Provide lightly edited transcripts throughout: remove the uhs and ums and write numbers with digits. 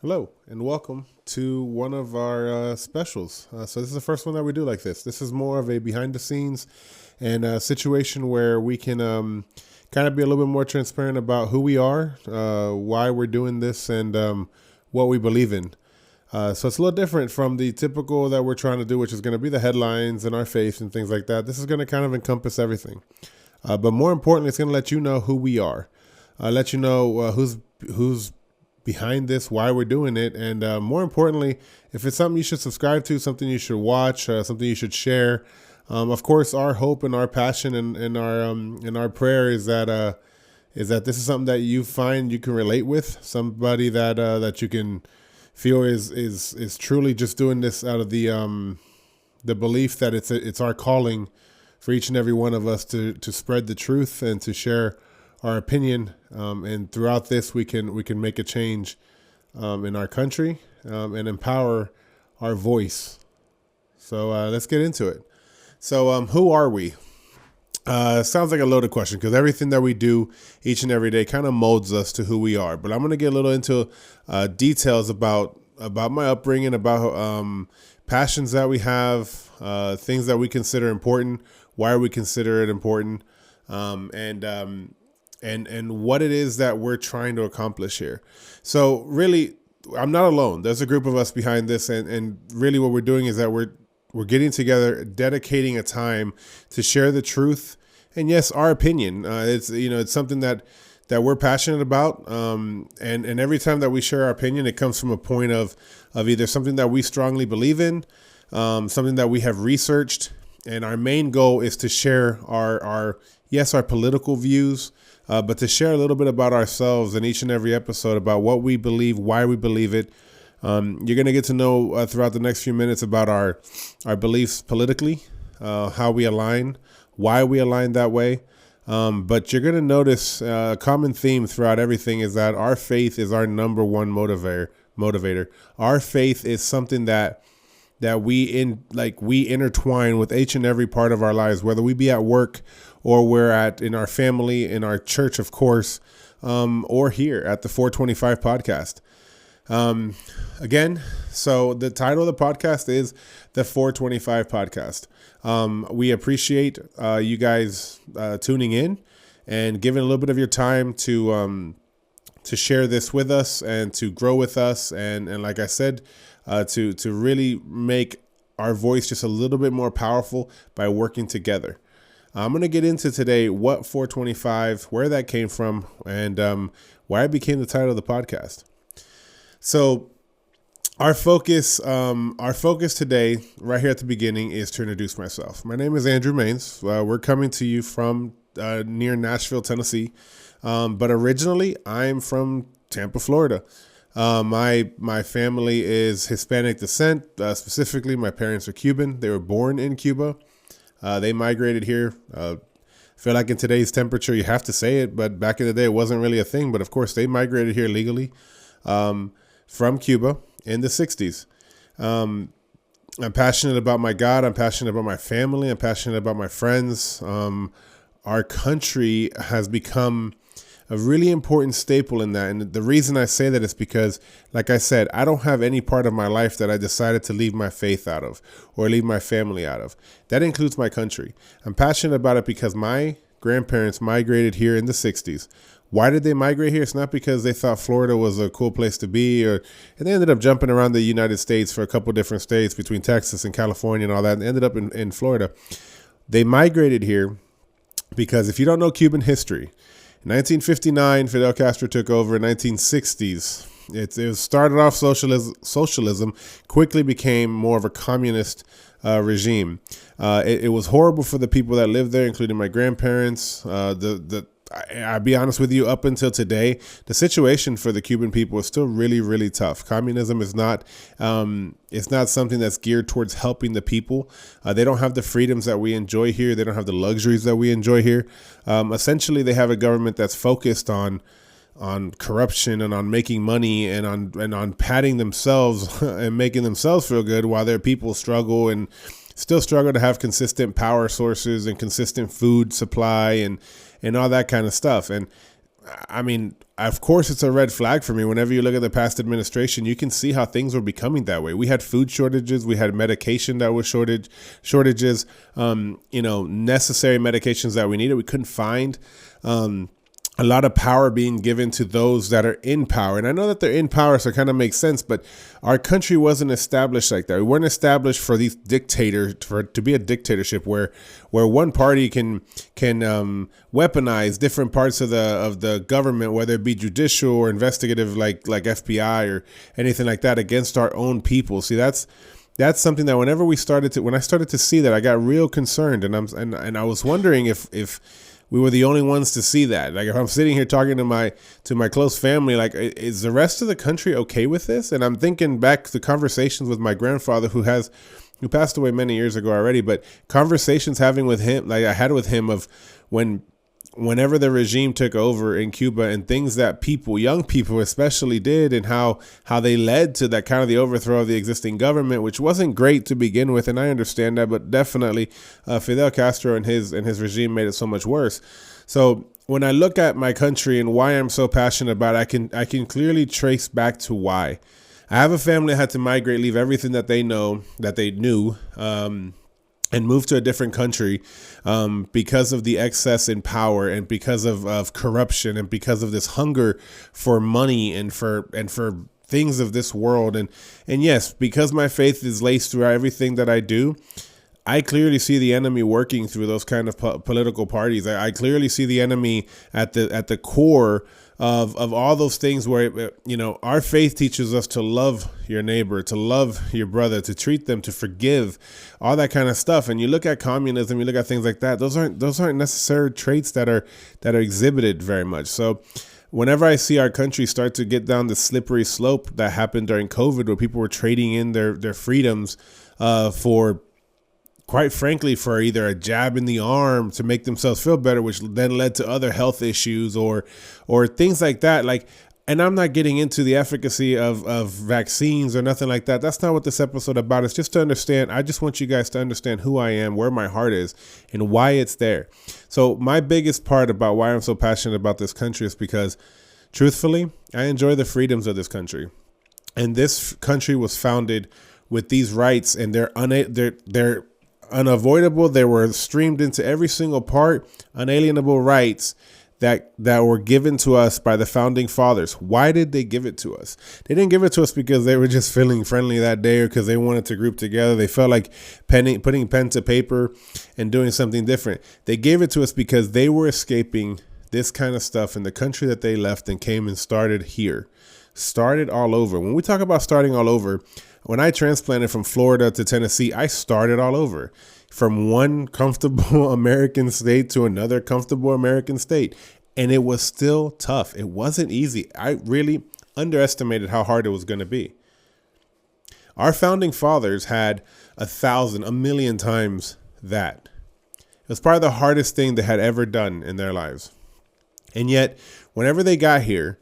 Hello and welcome to one of our specials. So this is the first one that we do like this. This is more of a behind the scenes and a situation where we can kind of be a little bit more transparent about who we are, why we're doing this, and what we believe in. So it's a little different from the typical that we're trying to do, which is going to be the headlines and our faith and things like that. This is going to kind of encompass everything. But more importantly, it's going to let you know who we are, let you know who's behind this, why we're doing it, and more importantly, if it's something you should subscribe to, something you should watch, something you should share. Of course, our hope and our passion and our prayer is that this is something that you find you can relate with, somebody that you can feel is truly just doing this out of the belief that it's our calling for each and every one of us to spread the truth and to share our opinion, and throughout this we can make a change in our country and empower our voice. So let's get into it. So who are we? Sounds like a loaded question because everything that we do each and every day kind of molds us to who we are. But I'm going to get a little into details about my upbringing, about passions that we have, things that we consider important, why we consider it important, and what it is that we're trying to accomplish here. So really, I'm not alone. There's a group of us behind this, and really what we're doing is that we're getting together, dedicating a time to share the truth and yes, our opinion. It's something that we're passionate about, and every time that we share our opinion, it comes from a point of either something that we strongly believe in, something that we have researched, and our main goal is to share our political views, but to share a little bit about ourselves in each and every episode, about what we believe, why we believe it. You're going to get to know throughout the next few minutes about our beliefs politically, how we align, why we align that way. But you're going to notice a common theme throughout everything is that our faith is our number one motivator. Our faith is something that we intertwine with each and every part of our lives, whether we be at work or we're in our family, in our church, of course, or here at the 425 podcast. Again, so the title of the podcast is the 425 podcast. We appreciate you guys tuning in and giving a little bit of your time to share this with us and to grow with us. And like I said, to really make our voice just a little bit more powerful by working together. I'm going to get into today what 425, where that came from, and why it became the title of the podcast. So our focus today, right here at the beginning, is to introduce myself. My name is Andrew Maines. We're coming to you from near Nashville, Tennessee, but originally I'm from Tampa, Florida. My family is Hispanic descent. Specifically, my parents are Cuban. They were born in Cuba. They migrated here. I feel like in today's temperature, you have to say it, but back in the day, it wasn't really a thing. But of course, they migrated here legally from Cuba in the 60s. I'm passionate about my God. I'm passionate about my family. I'm passionate about my friends. Our country has become a really important staple in that. And the reason I say that is because, like I said, I don't have any part of my life that I decided to leave my faith out of or leave my family out of. That includes my country. I'm passionate about it because my grandparents migrated here in the 60s. Why did they migrate here? It's not because they thought Florida was a cool place to be, and they ended up jumping around the United States for a couple different states between Texas and California and all that, and ended up in Florida. They migrated here because if you don't know Cuban history, in 1959, Fidel Castro took over. In 1960s, It started off socialism, quickly became more of a communist regime. It was horrible for the people that lived there, including my grandparents. I'll be honest with you, up until today, the situation for the Cuban people is still really, really tough. Communism is not, it's not something that's geared towards helping the people. They don't have the freedoms that we enjoy here. They don't have the luxuries that we enjoy here. Essentially, they have a government that's focused on corruption and on making money and on patting themselves and making themselves feel good while their people struggle and still struggle to have consistent power sources and consistent food supply and all that kind of stuff. And I mean, of course, it's a red flag for me. Whenever you look at the past administration, you can see how things were becoming that way. We had food shortages. We had medication that was shortages, necessary medications that we needed. We couldn't find. A lot of power being given to those that are in power. And I know that they're in power, so it kind of makes sense, but our country wasn't established like that. We weren't established for these to be a dictatorship where one party can weaponize different parts of the government, whether it be judicial or investigative, like FBI or anything like that, against our own people. See, that's something that when I started to see that, I got real concerned, and I was wondering if we were the only ones to see that. Like, if I'm sitting here talking to my close family, like, is the rest of the country okay with this? And I'm thinking back to conversations with my grandfather who passed away many years ago already, but conversations I had with him of whenever the regime took over in Cuba and things that young people especially did, and how they led to that kind of the overthrow of the existing government, which wasn't great to begin with. And I understand that, but definitely Fidel Castro and his regime made it so much worse. So when I look at my country and why I'm so passionate about it, I can clearly trace back to why. I have a family that had to migrate, leave everything that they knew, and move to a different country because of the excess in power and because of corruption and because of this hunger for money and for things of this world. And yes, because my faith is laced throughout everything that I do, I clearly see the enemy working through those kind of political parties. I clearly see the enemy at the core of all those things where, our faith teaches us to love your neighbor, to love your brother, to treat them, to forgive, all that kind of stuff. And you look at communism, you look at things like that. Those aren't necessary traits that are exhibited very much. So whenever I see our country start to get down the slippery slope that happened during COVID, where people were trading in their freedoms for, quite frankly, for either a jab in the arm to make themselves feel better, which then led to other health issues or things like that. And I'm not getting into the efficacy of vaccines or nothing like that. That's not what this episode about. It's just to understand. I just want you guys to understand who I am, where my heart is, and why it's there. So my biggest part about why I'm so passionate about this country is because, truthfully, I enjoy the freedoms of this country. And this country was founded with these rights, and they're unavoidable. They were streamed into every single part, unalienable rights that were given to us by the founding fathers. Why did they give it to us? They didn't give it to us because they were just feeling friendly that day or because they wanted to group together. They felt like putting pen to paper and doing something different. They gave it to us because they were escaping this kind of stuff in the country that they left and came and started here. Started all over. When we talk about starting all over, when I transplanted from Florida to Tennessee, I started all over, from one comfortable American state to another comfortable American state. And it was still tough. It wasn't easy. I really underestimated how hard it was going to be. Our founding fathers had 1,000,000 times that. It was probably the hardest thing they had ever done in their lives. And yet, whenever they got here,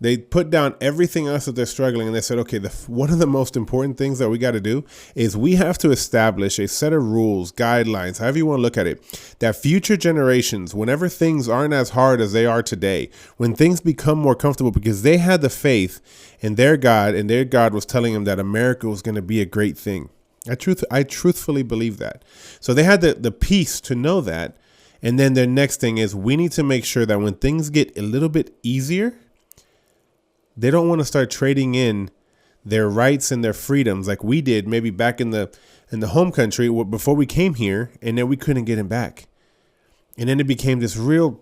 they put down everything else that they're struggling, and they said, okay, one of the most important things that we got to do is we have to establish a set of rules, guidelines, however you want to look at it, that future generations, whenever things aren't as hard as they are today, when things become more comfortable, because they had the faith in their God, and their God was telling them that America was going to be a great thing. I truthfully believe that. So they had the peace to know that. And then their next thing is we need to make sure that when things get a little bit easier, they don't want to start trading in their rights and their freedoms like we did maybe back in the home country before we came here, and then we couldn't get them back. And then it became this real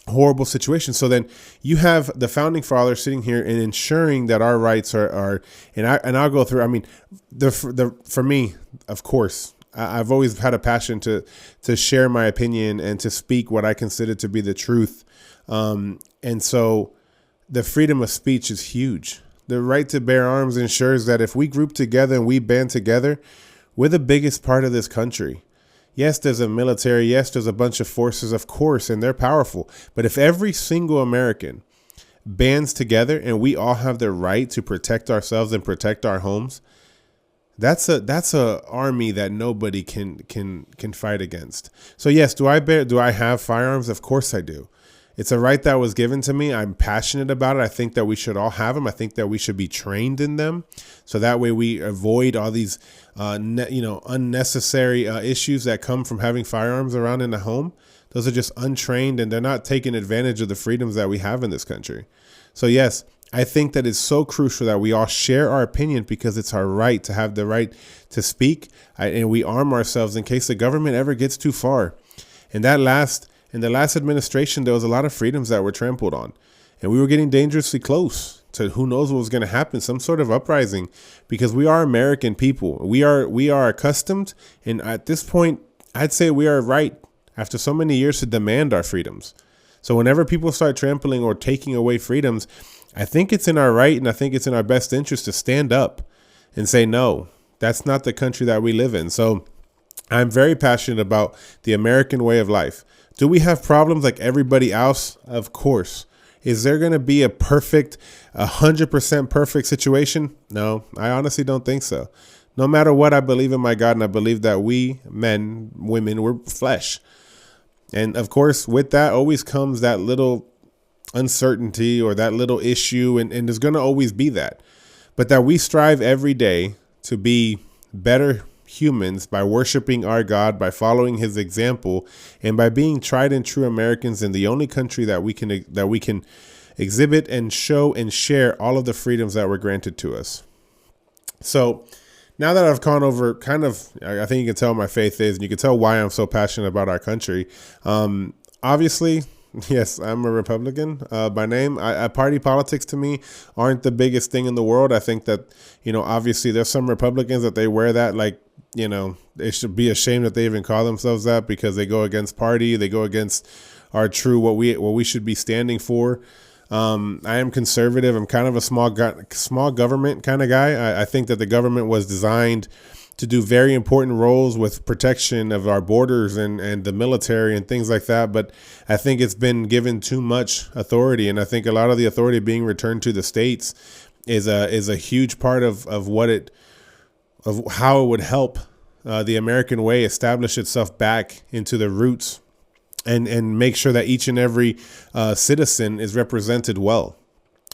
horrible situation. So then you have the founding fathers sitting here and ensuring that our rights are and I'll go through. I mean, for me, of course, I've always had a passion to share my opinion and to speak what I consider to be the truth. And so the freedom of speech is huge. The right to bear arms ensures that if we group together and we band together, we're the biggest part of this country. Yes, there's a military. Yes, there's a bunch of forces, of course, and they're powerful. But if every single American bands together and we all have the right to protect ourselves and protect our homes, that's a army that nobody can fight against. So yes, do I have firearms? Of course I do. It's a right that was given to me. I'm passionate about it. I think that we should all have them. I think that we should be trained in them, so that way we avoid all these, unnecessary issues that come from having firearms around in the home. Those are just untrained, and they're not taking advantage of the freedoms that we have in this country. So yes, I think that it's so crucial that we all share our opinion, because it's our right to have the right to speak, and we arm ourselves in case the government ever gets too far. In the last administration, there was a lot of freedoms that were trampled on, and we were getting dangerously close to who knows what was going to happen, some sort of uprising, because we are American people. We are accustomed, and at this point, I'd say we are right after so many years to demand our freedoms. So whenever people start trampling or taking away freedoms, I think it's in our right, and I think it's in our best interest to stand up and say, no, that's not the country that we live in. So I'm very passionate about the American way of life. Do we have problems like everybody else? Of course. Is there going to be a 100% perfect situation? No, I honestly don't think so. No matter what, I believe in my God, and I believe that we men, women, we're flesh. And of course, with that always comes that little uncertainty or that little issue, and there's going to always be that. But that we strive every day to be better humans by worshiping our God, by following his example, and by being tried and true Americans in the only country that we can exhibit and show and share all of the freedoms that were granted to us. So now that I've gone over I think you can tell what my faith is, and you can tell why I'm so passionate about our country. Obviously, yes, I'm a Republican by name. Party politics to me aren't the biggest thing in the world. I think that, obviously there's some Republicans that they wear that like, they should be ashamed that they even call themselves that, because they go against party. They go against our true, what we should be standing for. I am conservative. I'm kind of a small government kind of guy. I think that the government was designed to do very important roles with protection of our borders and the military and things like that. But I think it's been given too much authority. And I think a lot of the authority being returned to the states is a huge part of how it would help the American way establish itself back into the roots and make sure that each and every citizen is represented well.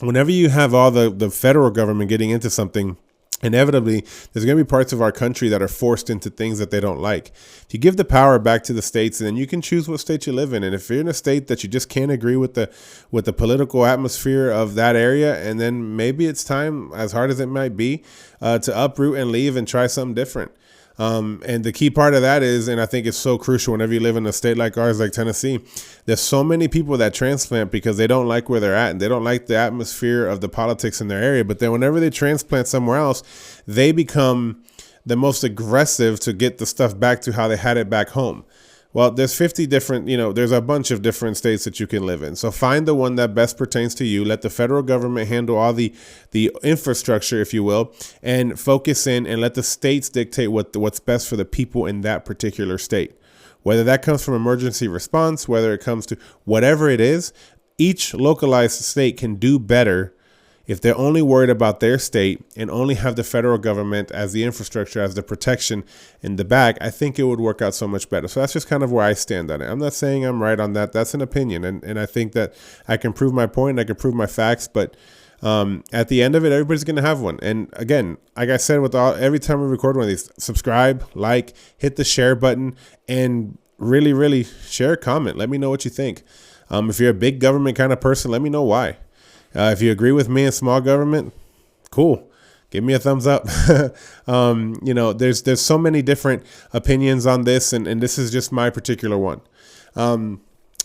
Whenever you have all the federal government getting into something, inevitably, there's going to be parts of our country that are forced into things that they don't like. If you give the power back to the states, then you can choose what state you live in. And if you're in a state that you just can't agree with the political atmosphere of that area, and then maybe it's time, as hard as it might be, to uproot and leave and try something different. And the key part of that is, and I think it's so crucial whenever you live in a state like ours, like Tennessee, there's so many people that transplant because they don't like where they're at and they don't like the atmosphere of the politics in their area. But then whenever they transplant somewhere else, they become the most aggressive to get the stuff back to how they had it back home. Well, there's 50 different, there's a bunch of different states that you can live in. So find the one that best pertains to you. Let the federal government handle all the infrastructure, if you will, and focus in and let the states dictate what's best for the people in that particular state. Whether that comes from emergency response, whether it comes to whatever it is, each localized state can do better if they're only worried about their state and only have the federal government as the infrastructure, as the protection in the back. I think it would work out so much better. So that's just kind of where I stand on it. I'm not saying I'm right on that. That's an opinion. And I think that I can prove my point and I can prove my facts. But at the end of it, everybody's going to have one. And again, like I said, every time we record one of these, subscribe, like, hit the share button, and really, really share, comment. Let me know what you think. If you're a big government kind of person, let me know why. If you agree with me in small government, cool. Give me a thumbs up. There's so many different opinions on this, and this is just my particular one.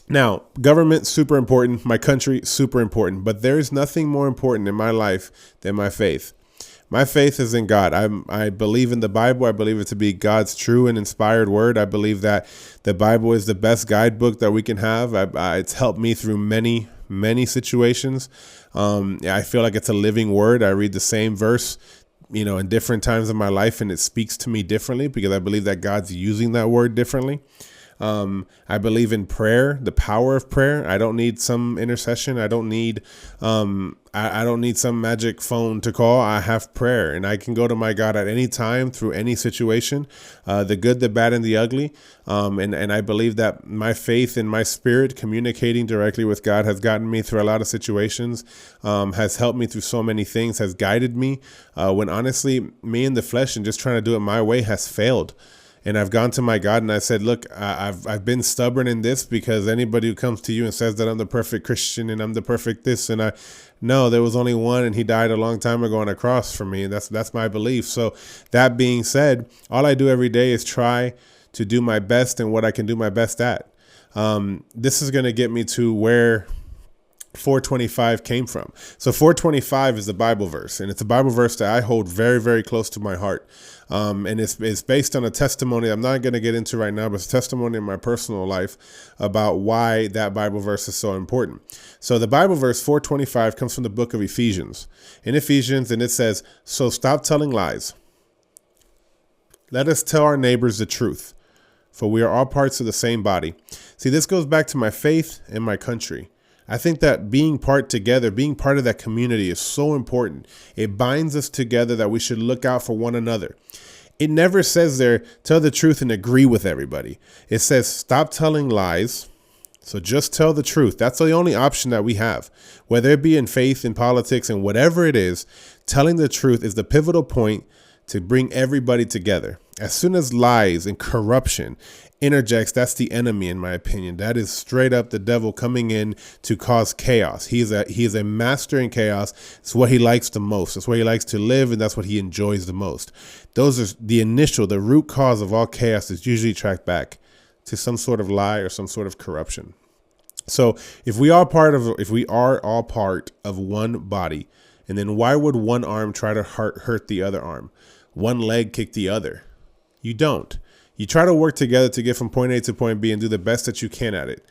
Now, government, super important. My country, super important. But there's nothing more important in my life than my faith. My faith is in God. I believe in the Bible. I believe it to be God's true and inspired word. I believe that the Bible is the best guidebook that we can have. It's helped me through many, many situations. I feel like it's a living word. I read the same verse, in different times of my life, and it speaks to me differently because I believe that God's using that word differently. I believe in prayer, the power of prayer. I don't need some intercession. I don't need, I don't need some magic phone to call. I have prayer, and I can go to my God at any time through any situation, the good, the bad, and the ugly. And I believe that my faith and my spirit communicating directly with God has gotten me through a lot of situations, has helped me through so many things, has guided me, when honestly, me in the flesh and just trying to do it my way has failed. And I've gone to my God and I said, look, I've been stubborn in this because anybody who comes to you and says that I'm the perfect Christian and I'm the perfect this, and no, there was only one, and he died a long time ago on a cross for me. And that's my belief. So that being said, all I do every day is try to do my best and what I can do my best at. This is going to get me to where 425 came from. So 425 is the Bible verse, and it's a Bible verse that I hold very, very close to my heart. And it's based on a testimony I'm not going to get into right now, but it's a testimony in my personal life about why that Bible verse is so important. So the Bible verse 425 comes from the book of Ephesians. In Ephesians, and it says, "So stop telling lies. Let us tell our neighbors the truth, for we are all parts of the same body." See, this goes back to my faith and my country. I think that being part together, being part of that community is so important. It binds us together that we should look out for one another. It never says there, tell the truth and agree with everybody. It says, stop telling lies. So just tell the truth. That's the only option that we have, whether it be in faith, in politics, and whatever it is. Telling the truth is the pivotal point to bring everybody together. As soon as lies and corruption interjects, that's the enemy, in my opinion. That is straight up the devil coming in to cause chaos. He is a master in chaos. It's what he likes the most. It's where he likes to live, and that's what he enjoys the most. Those are the root cause of all chaos is usually tracked back to some sort of lie or some sort of corruption. So if we are all part of one body, and then why would one arm try to hurt the other arm? One leg kick the other? You don't. You try to work together to get from point A to point B and do the best that you can at it.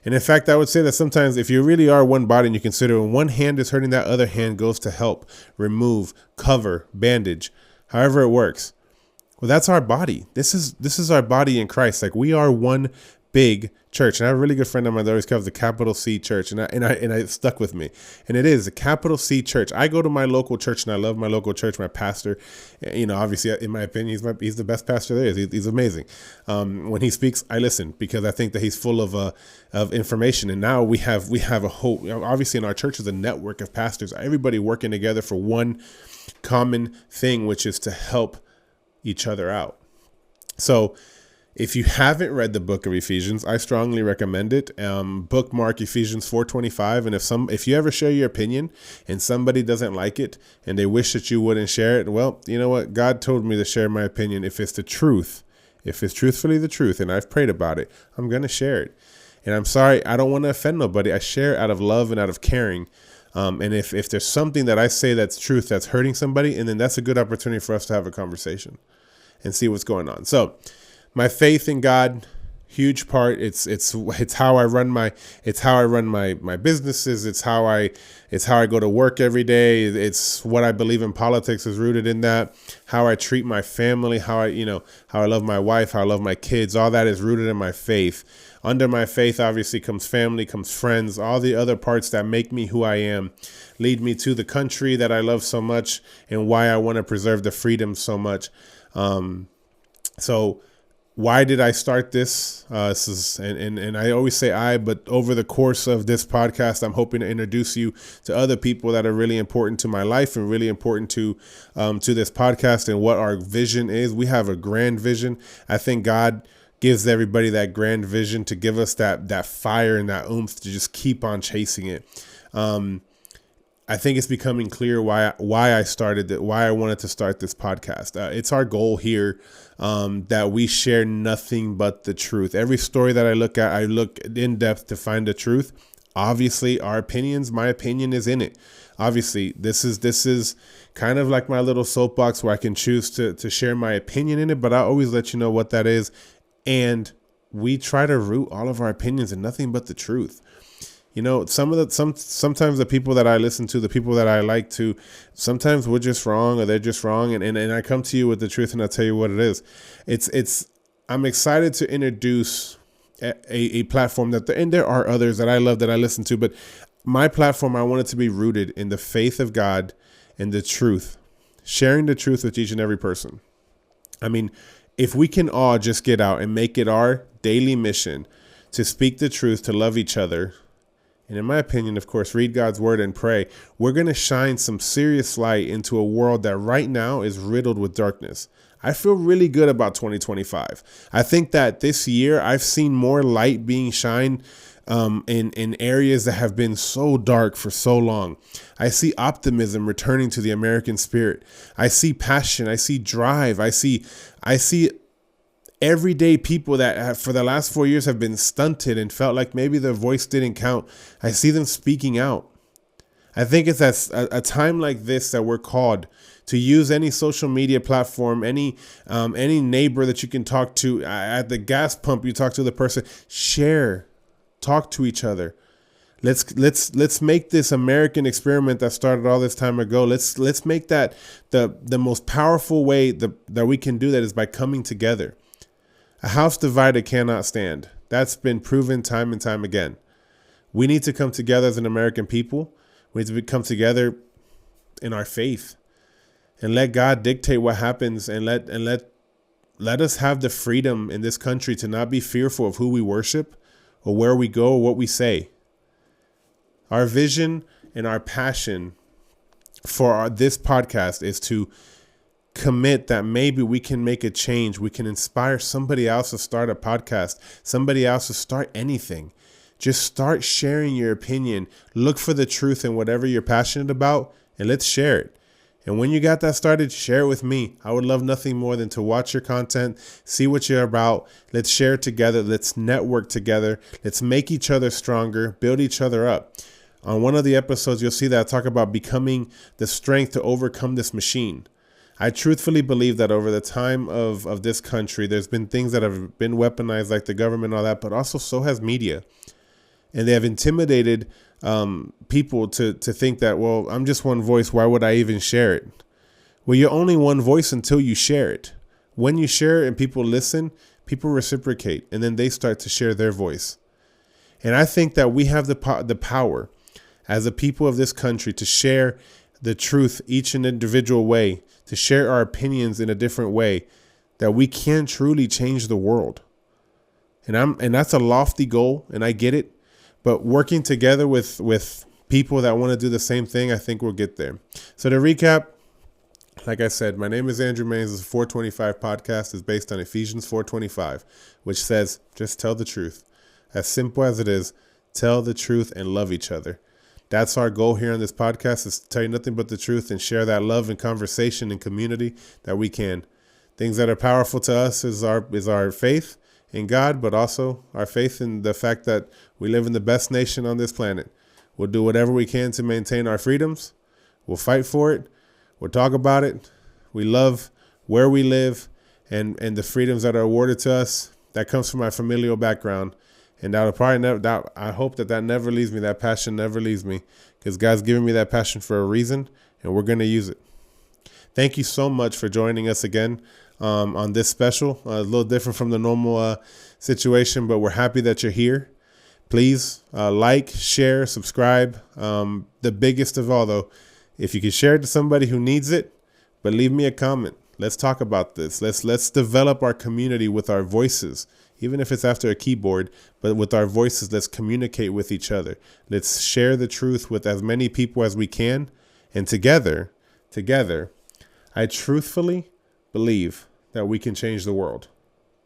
And in fact, I would say that sometimes if you really are one body and you consider when one hand is hurting, that other hand goes to help, remove, cover, bandage, however it works. Well, that's our body. This is our body in Christ. Like, we are one big church. And I have a really good friend of mine that always calls the capital C church. And I stuck with me. And it is a capital C church. I go to my local church and I love my local church. My pastor, obviously, in my opinion, he's the best pastor there is. He's amazing. When he speaks, I listen because I think that he's full of information. And now we have a whole, obviously in our church is a network of pastors, everybody working together for one common thing, which is to help each other out. So if you haven't read the book of Ephesians, I strongly recommend it. Bookmark Ephesians 4:25. And if you ever share your opinion and somebody doesn't like it and they wish that you wouldn't share it, well, you know what? God told me to share my opinion. If it's the truth, if it's truthfully the truth, and I've prayed about it, I'm going to share it. And I'm sorry, I don't want to offend nobody. I share out of love and out of caring. And if there's something that I say that's truth that's hurting somebody, and then that's a good opportunity for us to have a conversation and see what's going on. So my faith in God, huge part. It's how I run my businesses. It's how I go to work every day. It's what I believe in politics is rooted in that. How I treat my family, how I love my wife, how I love my kids. All that is rooted in my faith. Under my faith, obviously, comes family, comes friends, all the other parts that make me who I am, lead me to the country that I love so much and why I want to preserve the freedom so much. So why did I start this? And I always say but over the course of this podcast, I'm hoping to introduce you to other people that are really important to my life and really important to this podcast and what our vision is. We have a grand vision. I think God gives everybody that grand vision to give us that fire and that oomph to just keep on chasing it. I think it's becoming clear why I started that, why I wanted to start this podcast. It's our goal here that we share nothing but the truth. Every story that I look at, I look in depth to find the truth. Obviously, our opinions, my opinion is in it. Obviously, this is kind of like my little soapbox where I can choose to share my opinion in it, but I always let you know what that is. And we try to root all of our opinions in nothing but the truth. You know, sometimes the people that I listen to, the people that I like to, sometimes we're just wrong or they're just wrong. And I come to you with the truth and I tell you what it is. I'm excited to introduce a platform and there are others that I love that I listen to, but my platform, I want it to be rooted in the faith of God and the truth, sharing the truth with each and every person. I mean, if we can all just get out and make it our daily mission to speak the truth, to love each other, and in my opinion, of course, read God's word and pray, we're going to shine some serious light into a world that right now is riddled with darkness. I feel really good about 2025. I think that this year I've seen more light being shined in areas that have been so dark for so long. I see optimism returning to the American spirit. I see passion. I see drive. I see everyday people that have, for the last 4 years have been stunted and felt like maybe their voice didn't count. I see them speaking out. I think it's at a time like this that we're called to use any social media platform, any neighbor that you can talk to at the gas pump. You talk to the person, share, talk to each other. Let's make this American experiment that started all this time ago. Let's make that the most powerful way that we can do that is by coming together. A house divided cannot stand. That's been proven time and time again. We need to come together as an American people. We need to come together in our faith and let God dictate what happens, and let us have the freedom in this country to not be fearful of who we worship or where we go or what we say. Our vision and our passion for this podcast is to commit that maybe we can make a change. We can inspire somebody else to start a podcast, somebody else to start anything. Just start sharing your opinion. Look for the truth in whatever you're passionate about, and let's share it. And when you got that started, share it with me. I would love nothing more than to watch your content, see what you're about. Let's share it together. Let's network together. Let's make each other stronger, build each other up. On one of the episodes, you'll see that I talk about becoming the strength to overcome this machine. I truthfully believe that over the time of this country, there's been things that have been weaponized, like the government and all that, but also so has media. And they have intimidated people to think that, well, I'm just one voice. Why would I even share it? Well, you're only one voice until you share it. When you share it and people listen, people reciprocate, and then they start to share their voice. And I think that we have the power as a people of this country to share the truth each and individual way, to share our opinions in a different way, that we can truly change the world. And that's a lofty goal, and I get it. But working together with people that want to do the same thing, I think we'll get there. So to recap, like I said, my name is Andrew Maines. This 425 podcast is based on Ephesians 4:25, which says, just tell the truth. As simple as it is, tell the truth and love each other. That's our goal here on this podcast, is to tell you nothing but the truth and share that love and conversation and community that we can. Things that are powerful to us is our faith in God, but also our faith in the fact that we live in the best nation on this planet. We'll do whatever we can to maintain our freedoms. We'll fight for it. We'll talk about it. We love where we live and the freedoms that are awarded to us. That comes from my familial background. And that'll probably never, I hope that never leaves me. That passion never leaves me, because God's given me that passion for a reason, and we're going to use it. Thank you so much for joining us again on this special. A little different from the normal situation, but we're happy that you're here. Please like, share, subscribe. The biggest of all, though, if you can share it to somebody who needs it, but leave me a comment. Let's talk about this. Let's develop our community with our voices, even if it's after a keyboard, but with our voices. Let's communicate with each other. Let's share the truth with as many people as we can. And together, I truthfully believe that we can change the world.